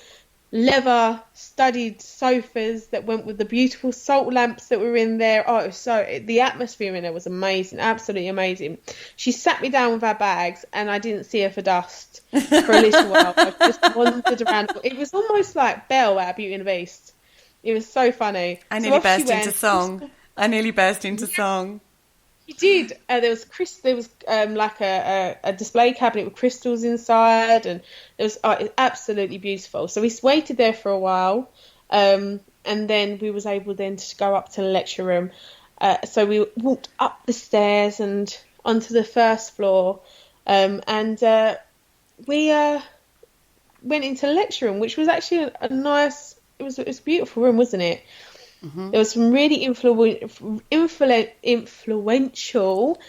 leather studied sofas that went with the beautiful salt lamps that were in there. Oh, it was the atmosphere in there was amazing, absolutely amazing. She sat me down with our bags and I didn't see her for dust for a little while. I just wandered around. It was almost like Belle out of Beauty and the Beast. It was so funny. I nearly burst into song. You did. There was like a display cabinet with crystals inside, and it was absolutely beautiful. So we waited there for a while, and then we was able then to go up to the lecture room. So we walked up the stairs and onto the first floor, and we went into the lecture room, which was actually a nice. It was a beautiful room, wasn't it? Mm-hmm. There was some really influential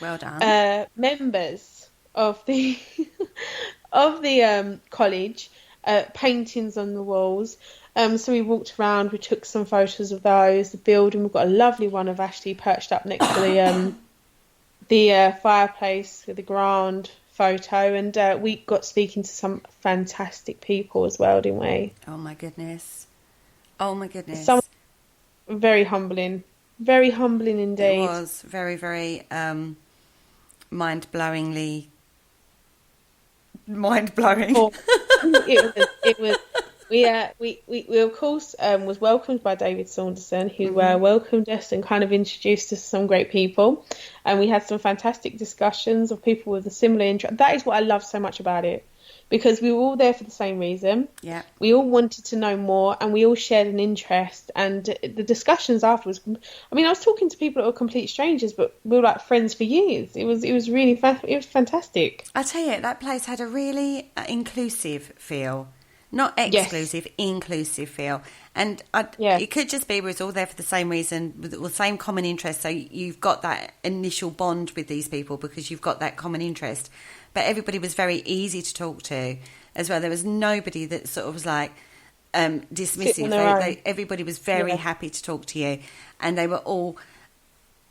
well done. members of the college, paintings on the walls. So we walked around, we took some photos of those, the building. We've got a lovely one of Ashley perched up next to the fireplace with the grand photo, and we got speaking to some fantastic people as well, didn't we? Oh my goodness. Some very humbling indeed. It was very, very mind-blowing. It was. We of course was welcomed by David Saunderson, who welcomed us and kind of introduced us to some great people, and we had some fantastic discussions of people with a similar interest. That is what I love so much about it, because we were all there for the same reason. Yeah, we all wanted to know more, and we all shared an interest. And the discussions afterwards. I mean, I was talking to people that were complete strangers, but we were like friends for years. It was really it was fantastic. I tell you, that place had a really inclusive feel. Not exclusive, yes. Inclusive feel. And it could just be we was all there for the same reason, with the same common interest. So you've got that initial bond with these people because you've got that common interest. But everybody was very easy to talk to as well. There was nobody that sort of was like dismissive. Everybody was very happy to talk to you. And they were all,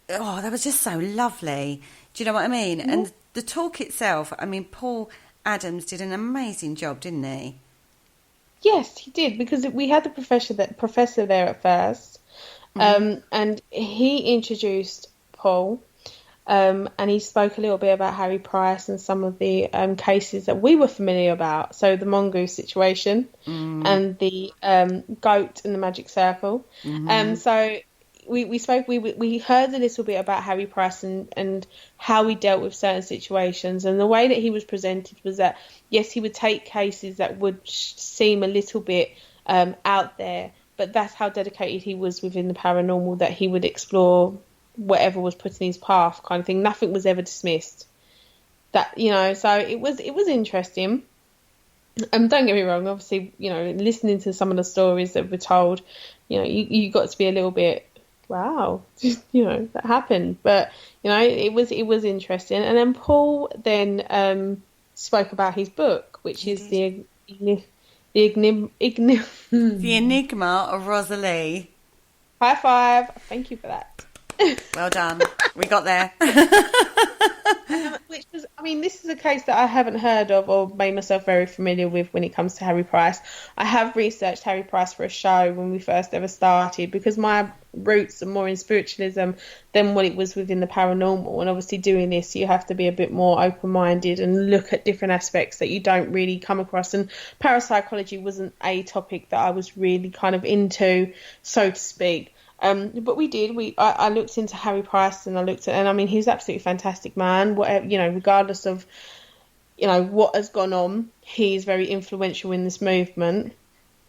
that was just so lovely. Do you know what I mean? Mm-hmm. And the talk itself, I mean, Paul Adams did an amazing job, didn't he? Yes, he did, because we had the professor there at first, and he introduced Paul, and he spoke a little bit about Harry Price and some of the cases that we were familiar about. So the mongoose situation and the goat in the magic circle. So we spoke. We heard a little bit about Harry Price and how he dealt with certain situations, and the way that he was presented was that yes, he would take cases that would seem a little bit out there, but that's how dedicated he was within the paranormal, that he would explore whatever was put in his path, kind of thing. Nothing was ever dismissed. That, so it was interesting. Don't get me wrong, obviously, listening to some of the stories that were told, you got to be a little bit, wow, that happened. But it was interesting. And then Paul then spoke about his book, which is the Enigma of Rosaline. High five! Thank you for that. Well done. We got there. Which was, this is a case that I haven't heard of or made myself very familiar with when it comes to Harry Price. I have researched Harry Price for a show when we first ever started, because my roots are more in spiritualism than what it was within the paranormal. And obviously doing this, you have to be a bit more open-minded and look at different aspects that you don't really come across. And parapsychology wasn't a topic that I was really kind of into, so to speak. But we did. I looked into Harry Price, and he's an absolutely fantastic man. Whatever, regardless of, what has gone on, he's very influential in this movement,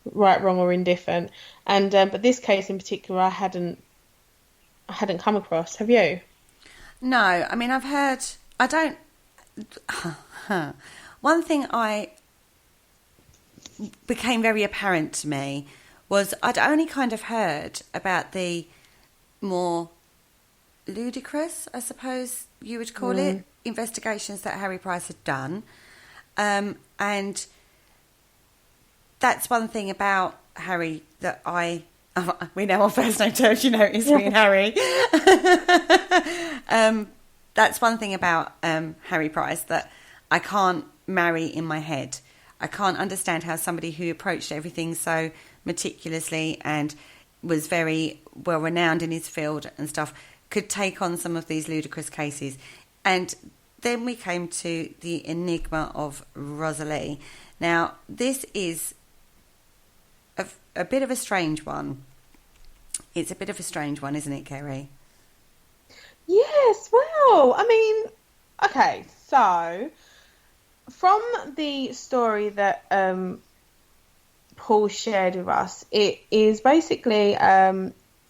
right, wrong, or indifferent. And but this case in particular, I hadn't come across. Have you? No, I've heard. I don't. One thing became very apparent to me was I'd only kind of heard about the more ludicrous, I suppose you would call it, investigations that Harry Price had done. And that's one thing about Harry that we know on first name terms, it's me and Harry. That's one thing about Harry Price that I can't marry in my head. I can't understand how somebody who approached everything so meticulously and was very well renowned in his field and stuff could take on some of these ludicrous cases. And then we came to the enigma of Rosaline. Now, this is a bit of a strange one. It's a bit of a strange one, isn't it, Kerry? Yes, well, okay, so from the story that Paul shared with us, it is basically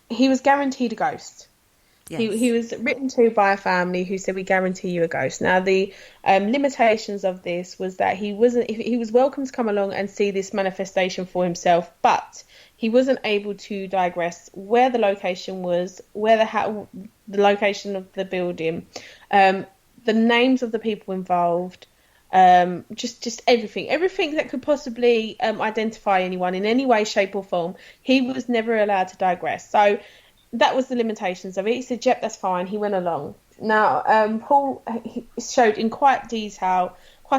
he was guaranteed a ghost. Yes. He was written to by a family who said, "We guarantee you a ghost." Now, the limitations of this was that he was welcome to come along and see this manifestation for himself, but he wasn't able to digress where the location was, the location of the building, the names of the people involved, just everything that could possibly identify anyone in any way, shape or form. He was never allowed to digress. So that was the limitations of it. He said, "Yep, that's fine." He went along. Now, Paul showed in quite a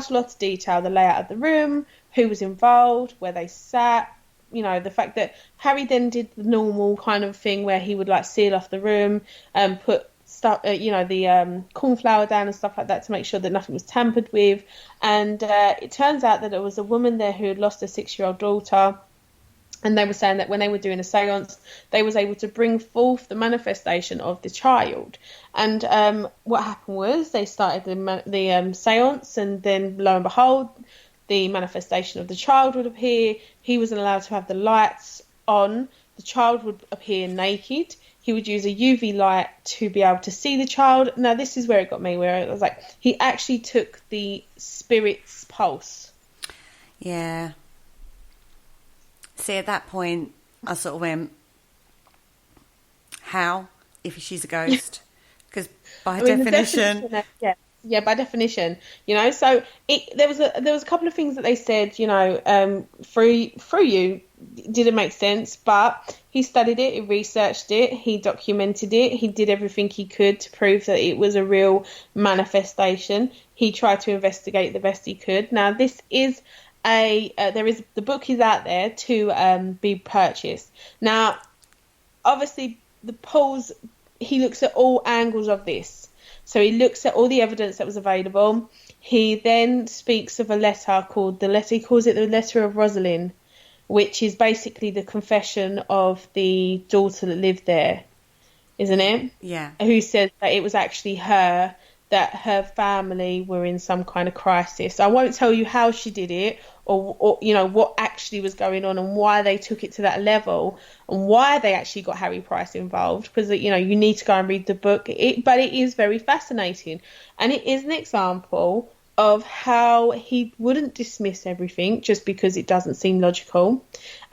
lot of detail, the layout of the room, who was involved, where they sat. The fact that Harry then did the normal kind of thing where he would like seal off the room and put stuff, the cornflower down and stuff like that to make sure that nothing was tampered with. And it turns out that there was a woman there who had lost a 6-year-old daughter. And they were saying that when they were doing a seance, they was able to bring forth the manifestation of the child. And what happened was they started the seance, and then lo and behold, the manifestation of the child would appear. He wasn't allowed to have the lights on. The child would appear naked. He would use a UV light to be able to see the child. Now, this is where it got me, where I was like, he actually took the spirit's pulse. Yeah. See, at that point, I sort of went, how, if she's a ghost? Because by definition... Yeah, by definition, so there was a couple of things that they said, through you didn't make sense, but he studied it, he researched it, he documented it, he did everything he could to prove that it was a real manifestation. He tried to investigate the best he could. Now, this is the book is out there to be purchased. Now, obviously, he looks at all angles of this. So he looks at all the evidence that was available. He then speaks of a letter he calls it the letter of Rosaline, which is basically the confession of the daughter that lived there, isn't it? Yeah. Who said that it was actually her, that her family were in some kind of crisis. I won't tell you how she did it or what actually was going on and why they took it to that level and why they actually got Harry Price involved, because you need to go and read the book. But it is very fascinating, and it is an example of how he wouldn't dismiss everything just because it doesn't seem logical,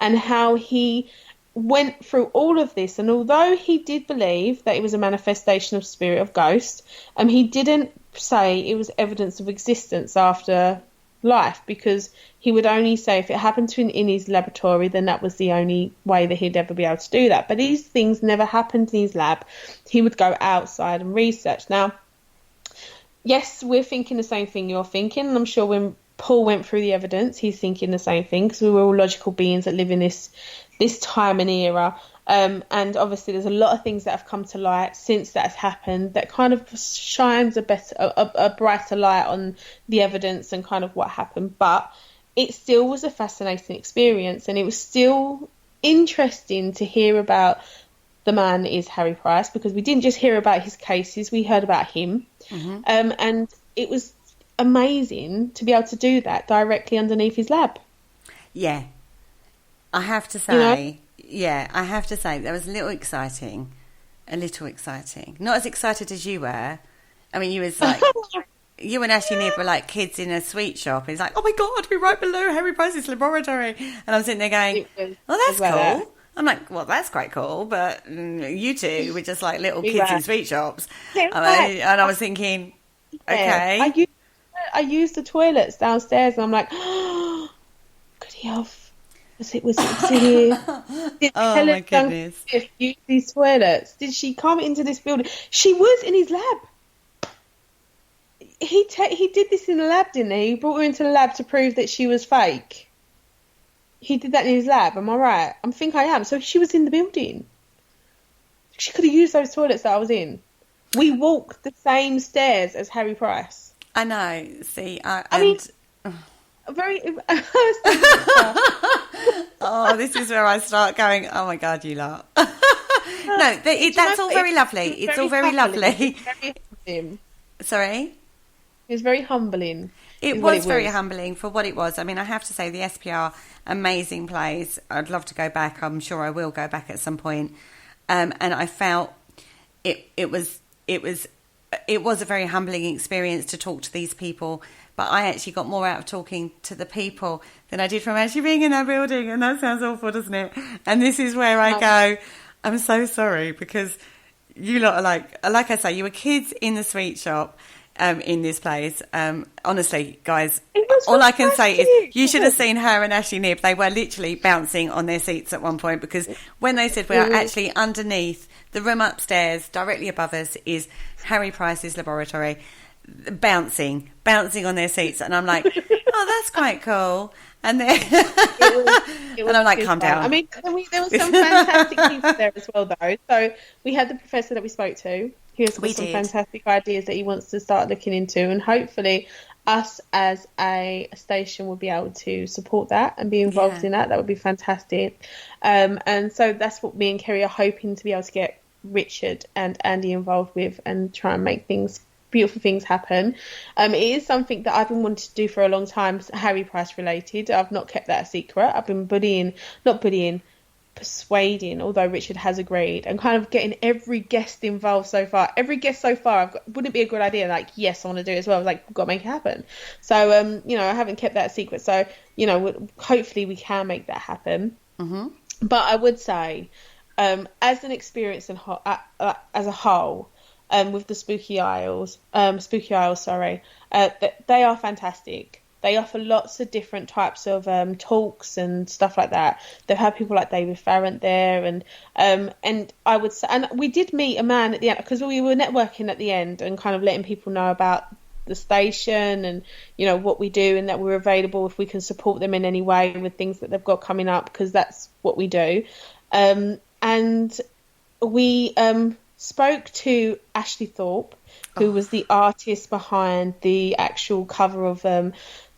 and how he went through all of this. And although he did believe that it was a manifestation of spirit of ghost, he didn't say it was evidence of existence after life, because he would only say if it happened to in his laboratory, then that was the only way that he'd ever be able to do that. But these things never happened in his lab. He would go outside and research. Now, yes, we're thinking the same thing you're thinking, and I'm sure when Paul went through the evidence, he's thinking the same thing, because we were all logical beings that live in this time and era. And obviously there's a lot of things that have come to light since that has happened that kind of shines a brighter light on the evidence and kind of what happened. But it still was a fascinating experience, and it was still interesting to hear about the man that is Harry Price, because we didn't just hear about his cases, we heard about him. Mm-hmm. And it was amazing to be able to do that directly underneath his lab. Yeah. I have to say, that was a little exciting. Not as excited as you were. I mean, you was like, you and Ashley Knibb were like kids in a sweet shop. It's like, oh my God, we're right below Harry Price's laboratory. And I'm sitting there going, oh, that's cool. I'm like, well, that's quite cool. But you two were just like little kids in sweet shops. And I was thinking, okay. I used the toilets downstairs, and I'm like, oh, could he have? Was it here? Did oh my goodness! Use these toilets? Did she come into this building? She was in his lab. He did this in the lab, didn't he? He brought her into the lab to prove that she was fake. He did that in his lab. Am I right? I think I am. So she was in the building. She could have used those toilets that I was in. We walked the same stairs as Harry Price. I know. See, I mean, very. Oh, this is where I start going, oh my God, you lot. No, that's all very lovely. It's all very lovely. Sorry? It was very humbling. It was very humbling for what it was. I mean, I have to say, the SPR, amazing place. I'd love to go back. I'm sure I will go back at some point. And I felt it was a very humbling experience to talk to these people. But I actually got more out of talking to the people than I did from actually being in that building. And that sounds awful, doesn't it? And this is where I go, I'm so sorry, because you lot are like I say, you were kids in the sweet shop in this place. Honestly, guys, all I can say is you should have seen her and Ashley Knibb. They were literally bouncing on their seats at one point, because when they said we are actually underneath the room upstairs, directly above us is Harry Price's laboratory, bouncing on their seats, and I'm like, oh, that's quite cool. And then and I'm like, calm down. I mean, there was some fantastic people there as well, though. So we had the professor that we spoke to. He has got some fantastic ideas that he wants to start looking into, and hopefully us as a station will be able to support that and be involved in that. That would be fantastic. And so that's what me and Kerry are hoping to be able to get Richard and Andy involved with, and try and make beautiful things happen. It is something that I've been wanting to do for a long time, Harry Price related. I've not kept that a secret. I've been persuading, although Richard has agreed, and kind of getting every guest involved so far. Wouldn't it be a good idea? Like, yes, I want to do it as well. I was like, we've got to make it happen. So, I haven't kept that a secret. So, hopefully we can make that happen. Mm-hmm. But I would say, as an experience as a whole, with the Spooky Isles, they are fantastic. They offer lots of different types of talks and stuff like that. They've had people like David Farrant there, and I would say, and we did meet a man at the end, because we were networking at the end and kind of letting people know about the station and what we do, and that we're available if we can support them in any way with things that they've got coming up, because that's what we do. And we spoke to Ashley Thorpe, who was the artist behind the actual cover of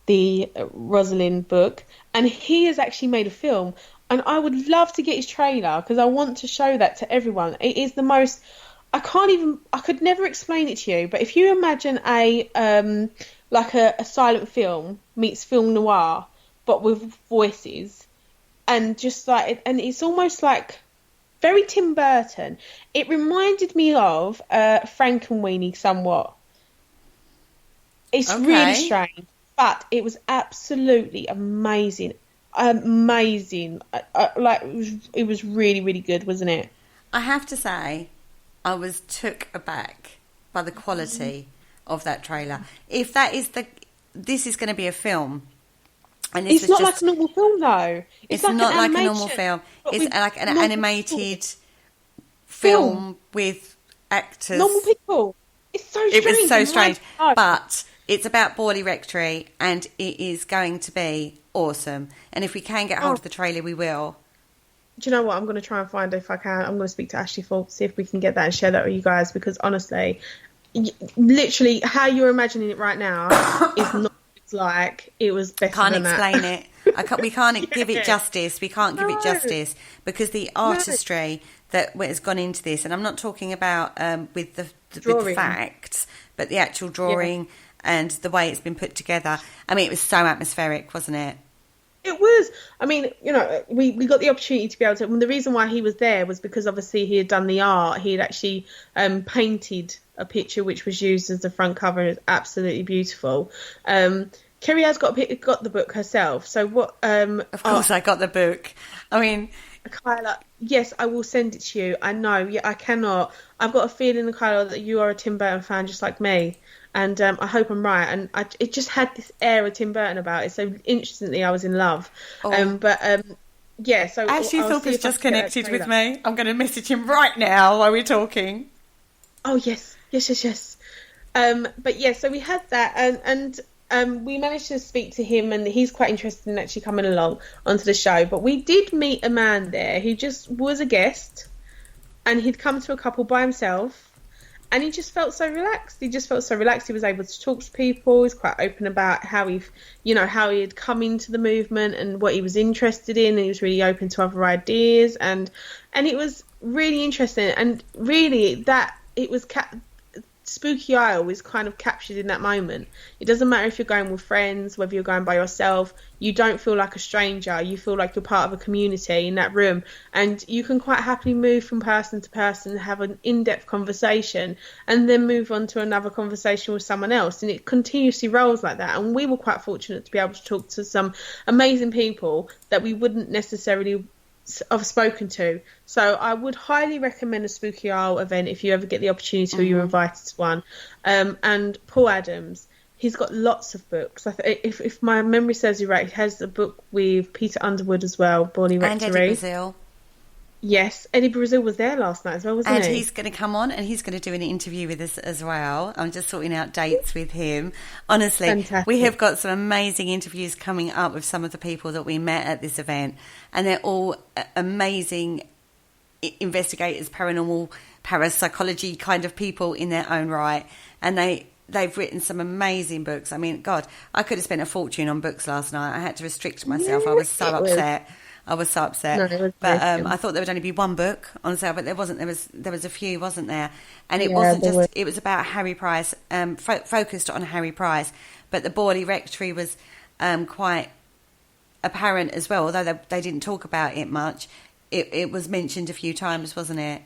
the Rosaline book, and he has actually made a film, and I would love to get his trailer, because I want to show that to everyone. It is the most, I could never explain it to you, but if you imagine a silent film meets film noir, but with voices, and just like, and it's almost like very Tim Burton. It reminded me of Frankenweenie somewhat. It's really strange, but it was absolutely amazing. It was really, really good, wasn't it? I have to say, I was took aback by the quality of that trailer. If that is this is going to be a film. And it's not like a normal film, though. It's not like a normal film. It's like an animated film with actors. Normal people. It's so strange. It was so strange. But it's about Borley Rectory, and it is going to be awesome. And if we can get hold of the trailer, we will. Do you know what? I'm going to try and find it if I can. I'm going to speak to Ashley Thorpe, see if we can get that and share that with you guys, because honestly, literally, how you're imagining it right now is not like it was better than that. Can't explain it. We can't give it justice. We can't give it justice, because the artistry that has gone into this, and I'm not talking about with the facts, but the actual drawing and the way it's been put together. I mean, it was so atmospheric, wasn't it? It was. I mean, we got the opportunity to be able to. And the reason why he was there was because obviously he had done the art. He had actually painted a picture which was used as the front cover, and it's absolutely beautiful. Kerry has got the book herself. So what? Of course, I got the book. I mean, Kyla, yes, I will send it to you. I know. Yeah, I cannot. I've got a feeling, Kyla, that you are a Tim Burton fan just like me. And I hope I'm right. And it just had this air of Tim Burton about it. So instantly I was in love. So Ashley Thorpe has just connected with me. I'm going to message him right now while we're talking. Oh, yes. But yeah, so we had that. And we managed to speak to him, and he's quite interested in actually coming along onto the show. But we did meet a man there who just was a guest, and he'd come to a couple by himself. And he just felt so relaxed. He was able to talk to people. He was quite open about how he had come into the movement and what he was interested in. And he was really open to other ideas. And it was really interesting. And really, that it was Spooky Isle is kind of captured in that moment. It doesn't matter if you're going with friends, whether you're going by yourself, you don't feel like a stranger. You feel like you're part of a community in that room, and you can quite happily move from person to person, have an in-depth conversation, and then move on to another conversation with someone else, and it continuously rolls like that. And we were quite fortunate to be able to talk to some amazing people that we wouldn't necessarily have spoken to. So I would highly recommend a Spooky Isle event if you ever get the opportunity or you're invited to one. And Paul Adams, he's got lots of books. If my memory serves you right, he has a book with Peter Underwood as well, Borley Rectory. And Eddie Brazil. Yes, Eddie Brazil was there last night as well, wasn't he? And he's going to come on and he's going to do an interview with us as well. I'm just sorting out dates with him. Honestly, Fantastic. We have got some amazing interviews coming up with some of the people that we met at this event. And they're all amazing investigators, paranormal, parapsychology kind of people in their own right. And they've written some amazing books. I mean, God, I could have spent a fortune on books last night. I had to restrict myself. I was so upset. I was so upset. No, but I thought there would only be one book on sale, but there wasn't. There was a few, wasn't there? And it wasn't just. It was about Harry Price, focused on Harry Price. But the Borley Rectory was quite apparent as well, although they didn't talk about it much. It was mentioned a few times, wasn't it?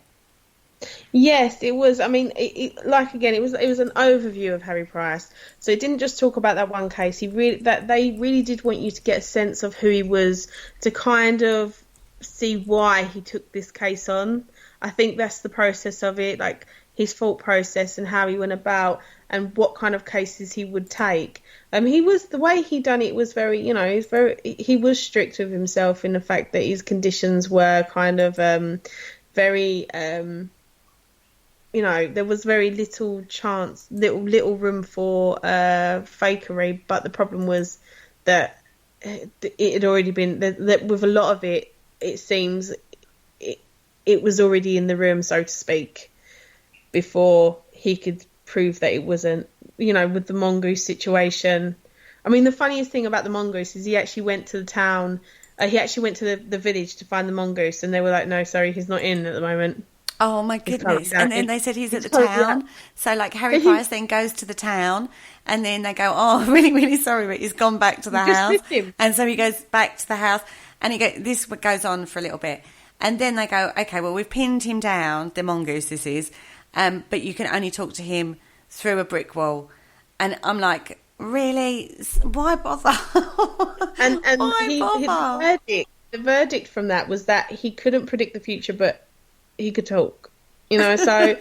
Yes, it was. I mean, it was an overview of Harry Price. So it didn't just talk about that one case. They really did want you to get a sense of who he was, to kind of see why he took this case on. I think that's the process of it, like his thought process and how he went about and what kind of cases he would take. The way he done it was very, he was strict with himself in the fact that his conditions were kind of very. There was very little chance, little room for fakery. But the problem was that it had already been that with a lot of it. It seems it was already in the room, so to speak, before he could prove that it wasn't. With the mongoose situation. I mean, the funniest thing about the mongoose is he actually went to the town. He actually went to the village to find the mongoose, and they were like, "No, sorry, he's not in at the moment." Oh my goodness! And then they said he's at the town. So like Harry Price then goes to the town, and then they go, "Oh, really, really sorry, but he's gone back to the house." And so he goes back to the house, and this goes on for a little bit, and then they go, "Okay, well we've pinned him down, the mongoose this is, but you can only talk to him through a brick wall." And I'm like, really? Why bother? and Why bother? The verdict from that was that he couldn't predict the future, but he could talk, so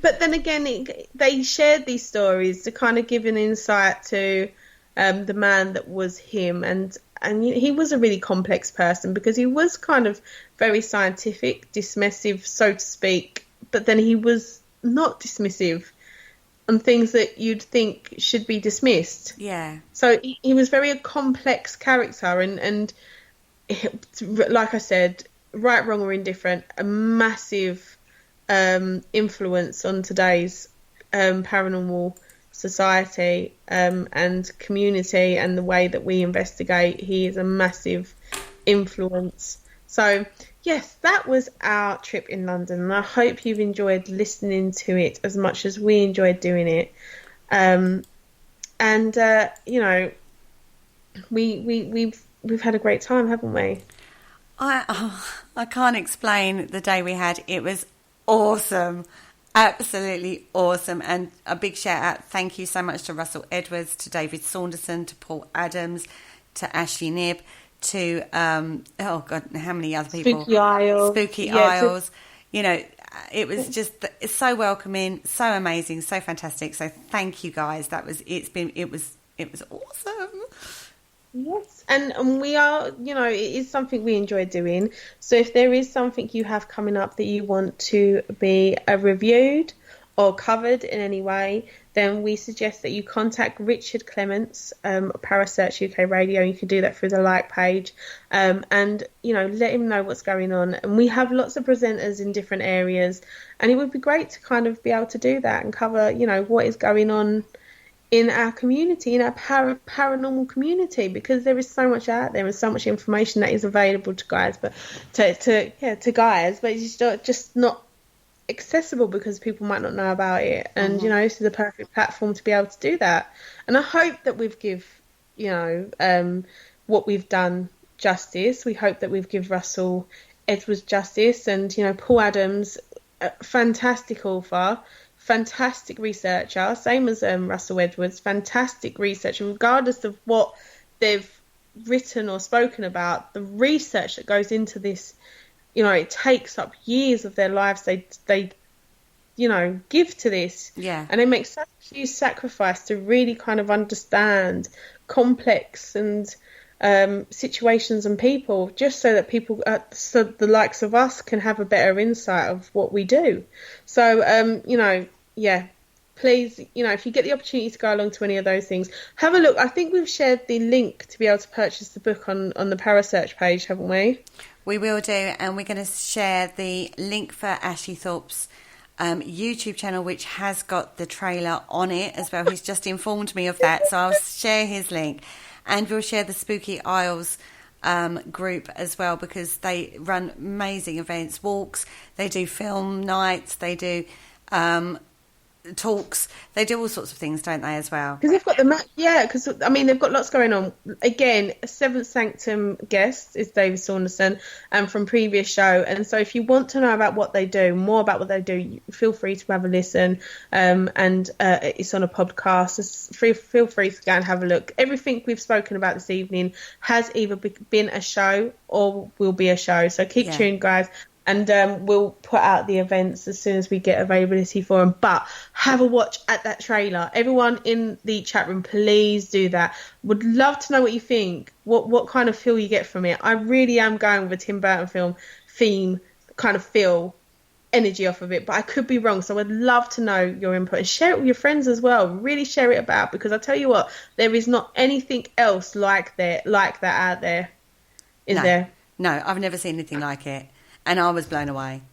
but then again, they shared these stories to kind of give an insight to the man that was him, and he was a really complex person because he was kind of very scientific, dismissive, so to speak, but then he was not dismissive on things that you'd think should be dismissed. Yeah. So he was very a complex character, and like I said, right, wrong or indifferent, a massive influence on today's paranormal society and community and the way that we investigate. He is a massive influence. So yes, that was our trip in London, and I hope you've enjoyed listening to it as much as we enjoyed doing it. We've had a great time, haven't we? I can't explain the day we had. It was awesome. Absolutely awesome. And a big shout out. Thank you so much to Russell Edwards, to David Saunderson, to Paul Adams, to Ashley Knibb, to, oh God, how many other people? Spooky Isles. It was just so welcoming, so amazing, so fantastic. So thank you guys. It was awesome. Yes, and we are, it is something we enjoy doing. So if there is something you have coming up that you want to be reviewed or covered in any way, then we suggest that you contact Richard Clements, Parasearch UK Radio. You can do that through the like page, and let him know what's going on. And we have lots of presenters in different areas, and it would be great to kind of be able to do that and cover, what is going on in our community, in our paranormal community, because there is so much out there and so much information that is available to guys, but to guys, but it's just not accessible because people might not know about it. And, you know, this is a perfect platform to be able to do that. And I hope that we've what we've done justice. We hope that we've give Russell Edwards justice. And, you know, Paul Adams, a fantastic author, fantastic researcher, same as Russell Edwards, fantastic researcher, regardless of what they've written or spoken about, the research that goes into this, you know, it takes up years of their lives they you know, give to this. Yeah. And they make such a huge sacrifice to really kind of understand complex and situations and people, just so that people, so the likes of us can have a better insight of what we do. So, you know, yeah, please, you know, if you get the opportunity to go along to any of those things, have a look. I think we've shared the link to be able to purchase the book on the Parasearch page, haven't we? We will do, and we're going to share the link for Ashley Thorpe's YouTube channel, which has got the trailer on it as well. He's just informed me of that, so I'll share his link. And we'll share the Spooky Isles group as well, because they run amazing events, walks, they do film nights, they do talks, they do all sorts of things, don't they, as well? Because they've got because I mean, they've got lots going on. Again, a Seventh Sanctum guest is David Saunderson, from previous show. And so if you want to know about what they do, more about what they do, feel free to have a listen. And it's on a podcast. Feel free to go and have a look. Everything we've spoken about this evening has either been a show or will be a show. So keep tuned, guys. And we'll put out the events as soon as we get availability for them. But have a watch at that trailer. Everyone in the chat room, please do that. Would love to know what you think. What kind of feel you get from it. I really am going with a Tim Burton film theme, kind of feel, energy off of it. But I could be wrong. So I'd love to know your input. And share it with your friends as well. Really share it about. Because I tell you what, there is not anything else like that out there. Is there? No, I've never seen anything like it. And I was blown away.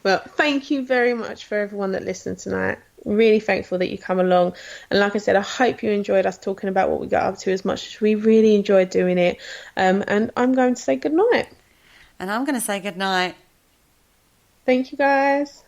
Well, thank you very much for everyone that listened tonight. Really thankful that you come along. And like I said, I hope you enjoyed us talking about what we got up to as much as we really enjoyed doing it. And I'm going to say good night. And I'm going to say good night. Thank you, guys.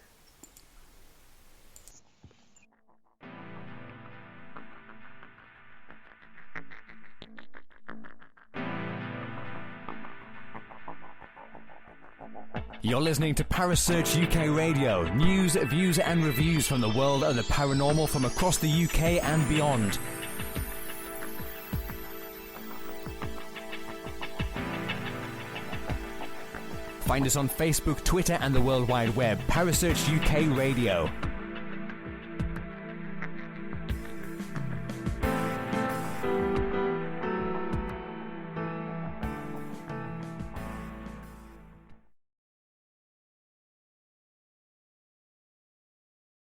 You're listening to Parasearch UK Radio. News, views and reviews from the world of the paranormal from across the UK and beyond. Find us on Facebook, Twitter and the World Wide Web. Parasearch UK Radio.